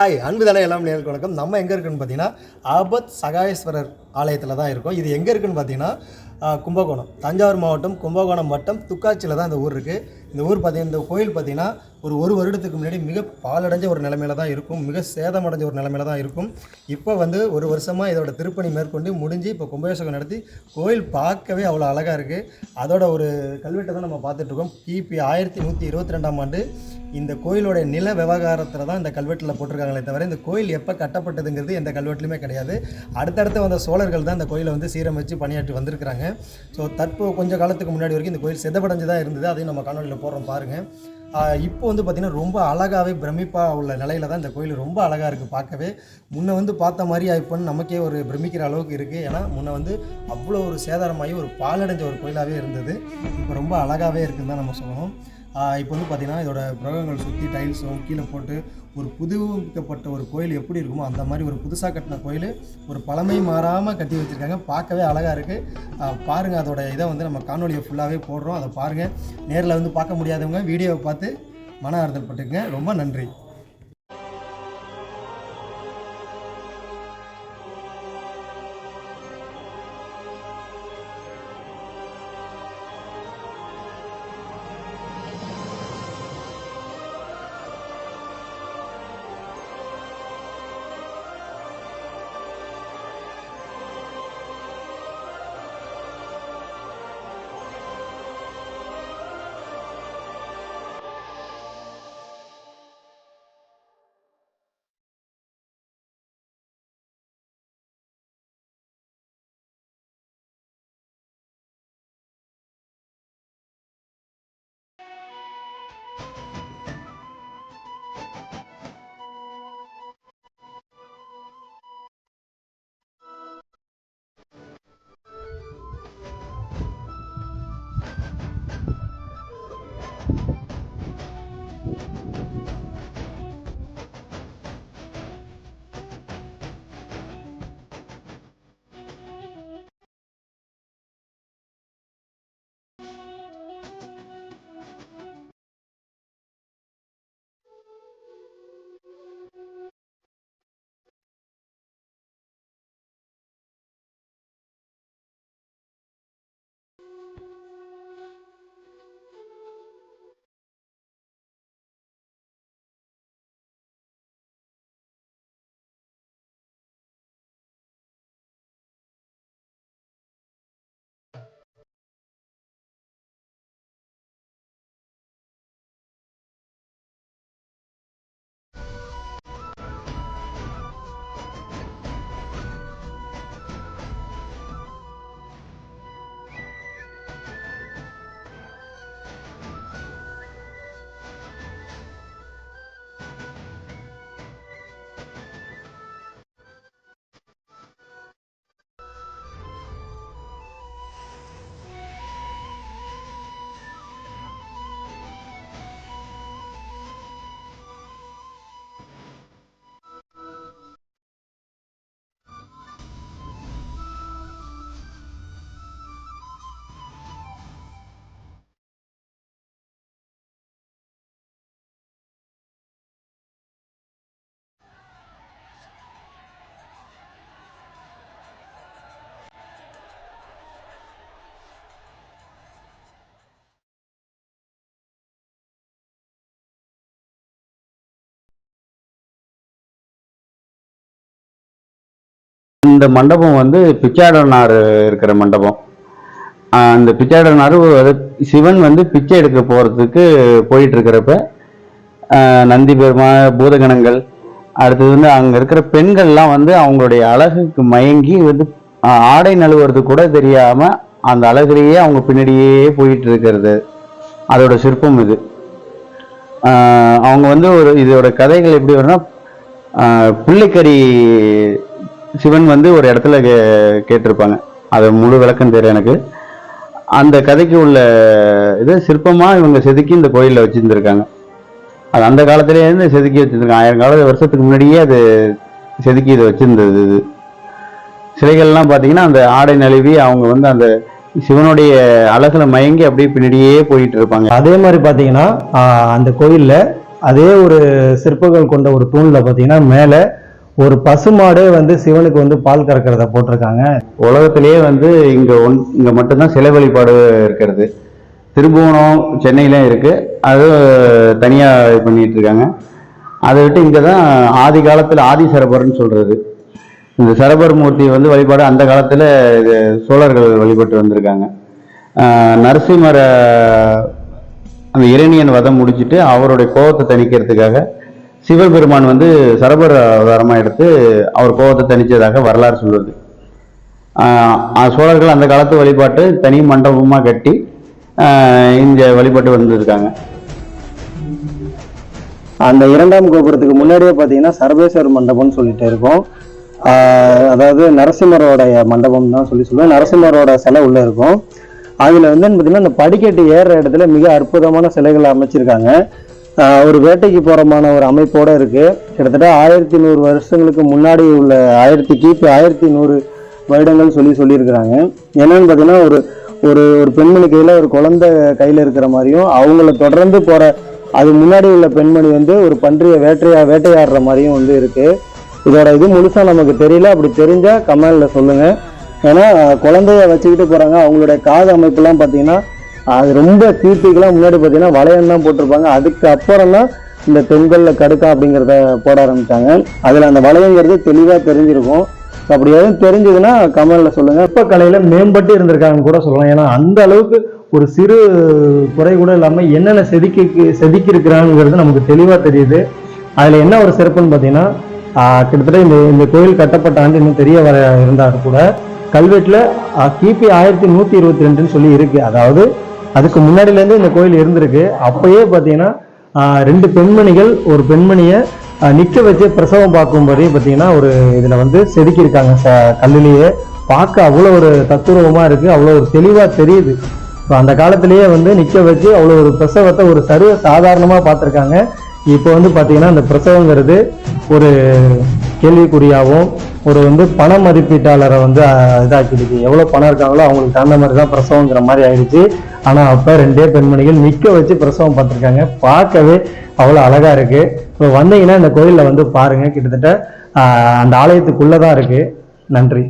Hi அன்பு தானே எல்லாம் நேருக்கு வணக்கம். நம்ம எங்கே இருக்குன்னு பார்த்தீங்கன்னா ஆபத் சகாயேஸ்வரர் ஆலயத்தில் தான் இருக்கும். இது எங்கே இருக்குன்னு பார்த்தீங்கன்னா கும்பகோணம், தஞ்சாவூர் மாவட்டம் கும்பகோணம் வட்டம் துக்காச்சியில் தான் இந்த ஊர் இருக்குது. இந்த ஊர் பார்த்தீங்கன்னா இந்த கோயில் பார்த்தீங்கன்னா ஒரு வருடத்துக்கு முன்னாடி மிக பாலடைஞ்ச ஒரு நிலைமையில தான் இருக்கும், மிக சேதமடைஞ்ச ஒரு நிலைமையில தான் இருக்கும். இப்போ ஒரு வருஷமாக இதோட திருப்பணி மேற்கொண்டு முடிஞ்சு இப்போ கும்பாபிஷேகம் நடத்தி கோயில் பார்க்கவே அவ்வளோ அழகாக இருக்குது. அதோட ஒரு கல்வெட்டை தான் நம்ம பார்த்துட்ருக்கோம். கிபி 1122ஆம் ஆண்டு இந்த கோயிலோடைய நில விவகாரத்தில் தான் இந்த கல்வெட்டில் போட்டிருக்காங்களே தவிர இந்த கோயில் எப்போ கட்டப்பட்டதுங்கிறது எந்த கல்வெட்டிலுமே கிடையாது. அடுத்தடுத்து வந்த சோழர்கள் தான் இந்த கோயிலை சீரமைச்சு பணியாற்றி வந்திருக்கிறாங்க. ஸோ கொஞ்சம் காலத்துக்கு முன்னாடி வரைக்கும் இந்த கோயில் செதப்படைஞ்சு தான் இருந்தது. அதையும் நம்ம காணொலியில் போடுறோம் பாருங்கள். இப்போ பார்த்திங்கன்னா ரொம்ப அழகாகவே பிரமிப்பாக உள்ள நிலையில் தான் இந்த கோயில் ரொம்ப அழகாக இருக்குது பார்க்கவே. முன்ன பார்த்த மாதிரி இப்போன்னு நமக்கே ஒரு பிரமிக்கிற அளவுக்கு இருக்குது. ஏன்னா முன்ன அவ்வளோ ஒரு சேதாரமாகி ஒரு பாலடைஞ்ச ஒரு கோயிலாகவே இருந்தது. இப்போ ரொம்ப அழகாகவே இருக்குதுன்னு தான் நம்ம சொல்லணும். இப்போ பார்த்திங்கன்னா இதோட கிரகங்கள் சுற்றி டைல்ஸும் கீழே போட்டு ஒரு புதுப்பிக்கப்பட்ட ஒரு கோயில் எப்படி இருக்குமோ அந்த மாதிரி ஒரு புதுசாக கட்டின கோயில் ஒரு பழமை மாறாமல் கட்டி வச்சுருக்காங்க. பார்க்கவே அழகாக இருக்குது. பாருங்கள், அதோட இதை நம்ம காணொலியை ஃபுல்லாகவே போடுறோம். அதை பாருங்கள். நேரில் பார்க்க முடியாதவங்க வீடியோவை பார்த்து மன ஆறுதல் பட்டுக்குங்க. ரொம்ப நன்றி. இந்த மண்டபம் பிச்சாடனார் இருக்கிற மண்டபம். அந்த பிச்சாடனார் சிவன் பிச்சை எடுக்க போறதுக்கு போயிட்டு இருக்கிறப்ப நந்தி பெருமா பூதகணங்கள் அடுத்தது அங்க இருக்கிற பெண்கள்லாம் அவங்களுடைய அழகுக்கு மயங்கி ஆடை நழுவுறது கூட தெரியாம அந்த அழகுலேயே அவங்க பின்னாடியே போயிட்டு இருக்கிறது அதோட சிற்பம் இது. அவங்க ஒரு இதோட கதைகள் எப்படி வரும்னா, பிள்ளைக்கறி சிவன் ஒரு இடத்துல கேட்டிருப்பாங்க. அது முழு விளக்கம் தெரியும் எனக்கு. அந்த கதைக்கு உள்ள இது சிற்பமா இவங்க செதுக்கி இந்த கோயிலில் வச்சிருந்துருக்காங்க. அது அந்த காலத்திலேயே செதுக்கி வச்சிருக்காங்க. 1000 வருஷத்துக்கு முன்னாடியே அது செதுக்கி இதை வச்சிருந்தது. இது சிலைகள்லாம் பார்த்தீங்கன்னா அந்த ஆடை நழுவி அவங்க அந்த சிவனுடைய அழகுல மயங்கி அப்படியே பின்னாடியே போயிட்டு இருப்பாங்க. அதே மாதிரி பார்த்தீங்கன்னா அந்த கோயிலில் அதே ஒரு சிற்பங்கள் கொண்ட ஒரு தூணில் பார்த்தீங்கன்னா மேலே ஒரு பசுமாடே வந்து சிவனுக்கு வந்து பால் கறக்கிறத போட்டிருக்காங்க. உலகத்திலேயே வந்து இங்கே மட்டும்தான் சிலை வழிபாடு இருக்கிறது. திருபுவனம் சென்னையிலும் இருக்கு, அது தனியாக பண்ணிட்டு இருக்காங்க. அதை விட்டு இங்கே தான் ஆதி காலத்தில் ஆதி சரபர்னு சொல்றது. இந்த சரபர் மூர்த்தி வந்து வழிபாடு அந்த காலத்தில் சோழர்கள் வழிபட்டு வந்திருக்காங்க. நரசிம்மரை அந்த இரணியன் வதம் முடிச்சுட்டு அவருடைய கோபத்தை தணிக்கிறதுக்காக சிவபெருமான் வந்து சரபர் அவதாரமாக எடுத்து அவர் கோபத்தை தணிச்சதாக வரலாறு சொல்வது. சோழர்கள் அந்த காலத்து வழிபாட்டு தனி மண்டபமாக கட்டி இங்கே வழிபட்டு வந்திருக்காங்க. அந்த இரண்டாம் கோபுரத்துக்கு முன்னாடியே பார்த்தீங்கன்னா சர்வேஸ்வர் மண்டபம்னு சொல்லிட்டு இருக்கோம். அதாவது நரசிம்மரோடைய மண்டபம் தான் சொல்லுவேன். நரசிம்மரோட சிலை உள்ள இருக்கும். அதில் வந்து பார்த்தீங்கன்னா அந்த படிக்கட்டு ஏறுற இடத்துல மிக அற்புதமான சிலைகளை அமைச்சிருக்காங்க. ஒரு வேட்டைக்கு போகிறமான ஒரு அமைப்போடு இருக்குது. கிட்டத்தட்ட 1100 வருஷங்களுக்கு முன்னாடி உள்ள கிபி 1100 வருடங்கள் சொல்லியிருக்கிறாங்க. என்னன்னு பார்த்தீங்கன்னா ஒரு ஒரு ஒரு பெண்மணி கையில் ஒரு குழந்தை கையில் இருக்கிற மாதிரியும், அவங்கள தொடர்ந்து போகிற அது முன்னாடி உள்ள பெண்மணி வந்து ஒரு பன்றியை வேட்டையாடுற மாதிரியும் வந்து இருக்குது. இதோட இது முழுசாக நமக்கு தெரியல. அப்படி தெரிஞ்சால் கமெண்டில் சொல்லுங்கள். ஏன்னா குழந்தைய வச்சுக்கிட்டு போகிறாங்க. அவங்களுடைய காது அமைப்புலாம் பார்த்தீங்கன்னா அது ரொம்ப கீர்த்திக்கெல்லாம் முன்னாடி பார்த்தீங்கன்னா வளையம் தான் போட்டிருப்பாங்க. அதுக்கு அப்புறம் தான் இந்த பெண்களில் கடுக்கா அப்படிங்கிறத போட ஆரம்பித்தாங்க. அதில் அந்த வளையங்கிறது தெளிவாக தெரிஞ்சிருக்கும். அப்படி எதுவும் தெரிஞ்சதுன்னா கமெண்டில் சொல்லுங்கள். சிற்பக்கலையில் மேம்பட்டு இருந்திருக்காங்கன்னு கூட சொல்லலாம். ஏன்னா அந்த அளவுக்கு ஒரு சிறு குறை கூட இல்லாமல் என்னென்ன செதுக்கியிருக்கிறாங்கிறது நமக்கு தெளிவாக தெரியுது. அதில் என்ன ஒரு சிறப்புன்னு பார்த்தீங்கன்னா கிட்டத்தட்ட இந்த கோயில் கட்டப்பட்ட ஆண்டு இன்னும் தெரிய வர இருந்தாலும் கூட கல்வெட்டில் கிபி 1122 சொல்லி இருக்கு. அதாவது அதுக்கு முன்னாடியிலேருந்து இந்த கோயில் இருந்திருக்கு. அப்பயே பார்த்தீங்கன்னா 2 பெண்மணிகள் ஒரு பெண்மணியை நிற்க வச்சு பிரசவம் பார்க்கும்படி பார்த்தீங்கன்னா ஒரு இதில் வந்து செதுக்கியிருக்காங்க. கல்லிலேயே பார்க்க அவ்வளோ ஒரு தத்துரூபமாக இருக்குது, அவ்வளோ ஒரு தெளிவாக தெரியுது. இப்போ அந்த காலத்திலேயே வந்து நிற்க வச்சு அவ்வளோ ஒரு பிரசவத்தை ஒரு சர்வ சாதாரணமாக பார்த்துருக்காங்க. இப்போ வந்து பார்த்தீங்கன்னா அந்த பிரசவங்கிறது ஒரு கேள்விக்குறியாகவும் ஒரு வந்து பண மதிப்பீட்டாளரை வந்து இதாக்கிடுச்சு. எவ்வளோ பணம் இருக்காங்களோ அவங்களுக்கு தகுந்த மாதிரி தான் பிரசவங்கிற மாதிரி ஆயிடுச்சு. ஆனால் அப்போ 2 பெண்மணிகள் நிற்க வச்சு பிரசவம் பார்த்துருக்காங்க. பார்க்கவே அவ்வளோ அழகாக இருக்குது. இப்போ வந்தீங்கன்னா இந்த கோயிலில் வந்து பாருங்கள். கிட்டத்தட்ட அந்த ஆலயத்துக்குள்ளே தான் இருக்குது. நன்றி.